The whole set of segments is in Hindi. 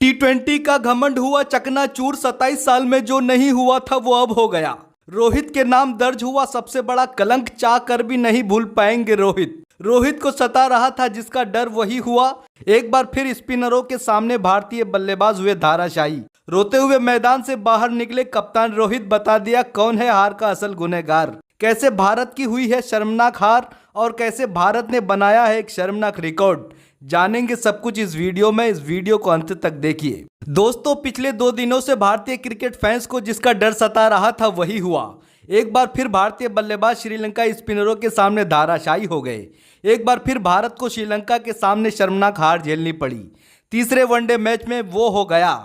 T20 का घमंड हुआ चकनाचूर। 27 साल में जो नहीं हुआ था वो अब हो गया। रोहित के नाम दर्ज हुआ सबसे बड़ा कलंक। चाह कर भी नहीं भूल पाएंगे रोहित को सता रहा था जिसका डर वही हुआ। एक बार फिर स्पिनरों के सामने भारतीय बल्लेबाज हुए धाराशायी। रोते हुए मैदान से बाहर निकले कप्तान रोहित। बता दिया कौन है हार का असल गुनहगार। कैसे भारत की हुई है शर्मनाक हार और कैसे भारत ने बनाया है एक शर्मनाक रिकॉर्ड। जानेंगे सब कुछ इस वीडियो में। इस वीडियो को अंत तक देखिए। दोस्तों, पिछले 2 दिनों से भारतीय क्रिकेट फैंस को जिसका डर सता रहा था वही हुआ। एक बार फिर भारतीय बल्लेबाज श्रीलंका स्पिनरों के सामने धाराशायी हो गए। एक बार फिर भारत को श्रीलंका के सामने शर्मनाक हार झेलनी पड़ी। तीसरे वनडे मैच में वो हो गया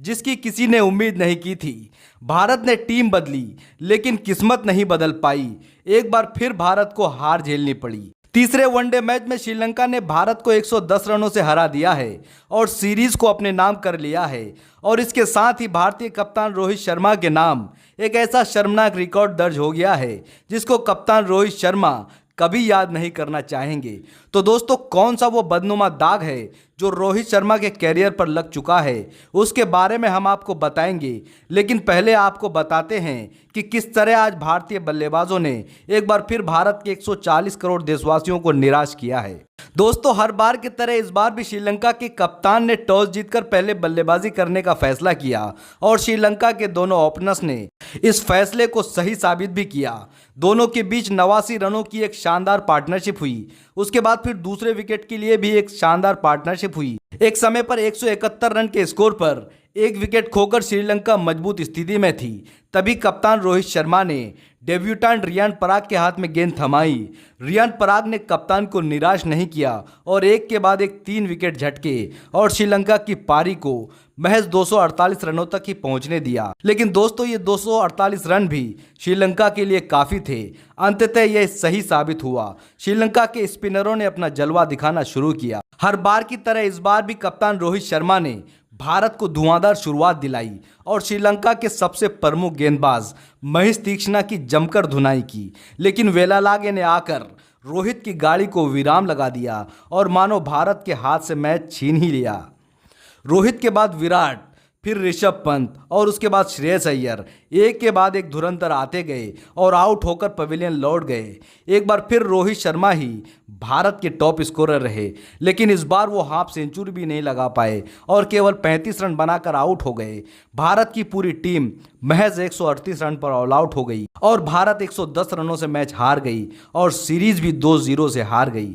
जिसकी किसी ने उम्मीद नहीं की थी। भारत ने टीम बदली लेकिन किस्मत नहीं बदल पाई। एक बार फिर भारत को हार झेलनी पड़ी। तीसरे वनडे मैच में श्रीलंका ने भारत को 110 रनों से हरा दिया है और सीरीज को अपने नाम कर लिया है। और इसके साथ ही भारतीय कप्तान रोहित शर्मा के नाम एक ऐसा शर्मनाक रिकॉर्ड दर्ज हो गया है जिसको कप्तान रोहित शर्मा कभी याद नहीं करना चाहेंगे। तो दोस्तों, कौन सा वो बदनुमा दाग है जो रोहित शर्मा के कैरियर पर लग चुका है, उसके बारे में हम आपको बताएंगे। लेकिन पहले आपको बताते हैं कि किस तरह आज भारतीय बल्लेबाजों ने एक बार फिर भारत के 140 करोड़ देशवासियों को निराश किया है। दोस्तों, हर बार की तरह इस बार भी श्रीलंका के कप्तान ने टॉस जीतकर पहले बल्लेबाजी करने का फैसला किया और श्रीलंका के दोनों ओपनर्स ने इस फैसले को सही साबित भी किया। दोनों के बीच 89 रनों की एक शानदार पार्टनरशिप हुई। उसके बाद फिर दूसरे विकेट के लिए भी एक शानदार पार्टनरशिप हुई। एक समय पर 171 रन के स्कोर पर एक विकेट खोकर श्रीलंका मजबूत स्थिति में थी। तभी कप्तान रोहित शर्मा ने डेब्यूटेंट रियान पराग के हाथ में गेंद थमाई। रियान पराग ने कप्तान को निराश नहीं किया और एक के बाद एक 3 विकेट झटके और श्रीलंका की पारी को महज 248 रनों तक ही पहुंचने दिया। लेकिन दोस्तों, ये 248 रन भी श्रीलंका के लिए काफ़ी थे। अंततः यह सही साबित हुआ। श्रीलंका के स्पिनरों ने अपना जलवा दिखाना शुरू किया। हर बार की तरह इस बार भी कप्तान रोहित शर्मा ने भारत को धुआंधार शुरुआत दिलाई और श्रीलंका के सबसे प्रमुख गेंदबाज महेश तीक्ष्णा की जमकर धुनाई की। लेकिन वेलालागे ने आकर रोहित की गाड़ी को विराम लगा दिया और मानो भारत के हाथ से मैच छीन ही लिया। रोहित के बाद विराट, फिर ऋषभ पंत और उसके बाद श्रेयस अय्यर एक के बाद एक धुरंधर आते गए और आउट होकर पवेलियन लौट गए। एक बार फिर रोहित शर्मा ही भारत के टॉप स्कोरर रहे, लेकिन इस बार वो हाफ सेंचुरी भी नहीं लगा पाए और केवल 35 रन बनाकर आउट हो गए। भारत की पूरी टीम महज 138 रन पर ऑल आउट हो गई और भारत 110 रनों से मैच हार गई और सीरीज भी 2-0 से हार गई।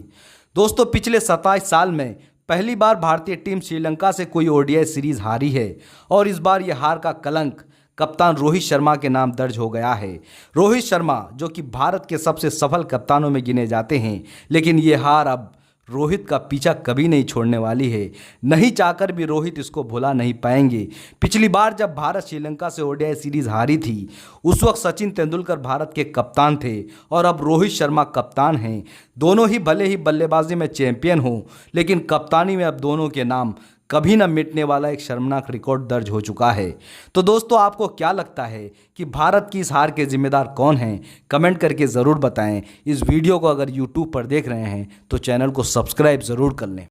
दोस्तों, पिछले 27 साल में पहली बार भारतीय टीम श्रीलंका से कोई ओडीआई सीरीज हारी है और इस बार यह हार का कलंक कप्तान रोहित शर्मा के नाम दर्ज हो गया है। रोहित शर्मा जो कि भारत के सबसे सफल कप्तानों में गिने जाते हैं, लेकिन ये हार अब रोहित का पीछा कभी नहीं छोड़ने वाली है। नहीं चाहकर भी रोहित इसको भुला नहीं पाएंगे। पिछली बार जब भारत श्रीलंका से ओडीआई सीरीज हारी थी, उस वक्त सचिन तेंदुलकर भारत के कप्तान थे और अब रोहित शर्मा कप्तान हैं। दोनों ही भले ही बल्लेबाजी में चैंपियन हों, लेकिन कप्तानी में अब दोनों के नाम कभी न मिटने वाला एक शर्मनाक रिकॉर्ड दर्ज हो चुका है। तो दोस्तों, आपको क्या लगता है कि भारत की इस हार के जिम्मेदार कौन हैं? कमेंट करके ज़रूर बताएं। इस वीडियो को अगर यूट्यूब पर देख रहे हैं तो चैनल को सब्सक्राइब ज़रूर कर लें।